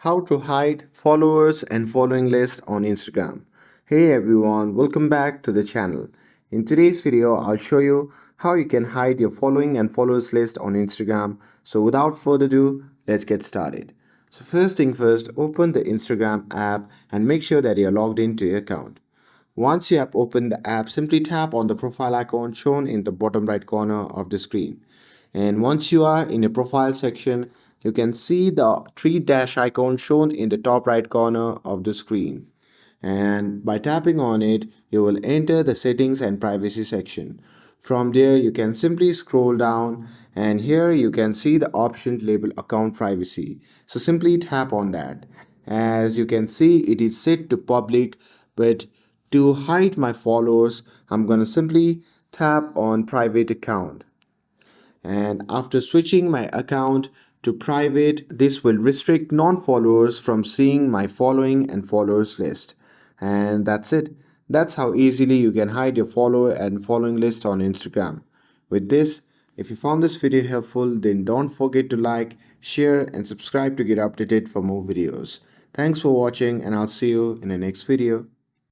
How to hide followers and following list on Instagram. Hey everyone, welcome back to the channel. In today's video, I'll show you how you can hide your following and followers list on Instagram. So without further ado, let's get started. So first thing first, open the Instagram app and make sure that you're logged into your account. Once you have opened the app, simply tap on the profile icon shown in the bottom right corner of the screen. And once you are in your profile section, you can see the three dash icon shown in the top right corner of the screen. And by tapping on it, you will enter the settings and privacy section. From there, you can simply scroll down and here you can see the option labeled account privacy. So simply tap on that. As you can see, it is set to public, but to hide my followers, I'm gonna simply tap on private account. And after switching my account to private, this will restrict non-followers from seeing my following and followers list. And that's it. That's how easily you can hide your follower and following list on Instagram. With this, if you found this video helpful, then don't forget to like, share and subscribe to get updated for more videos. Thanks for watching and I'll see you in the next video.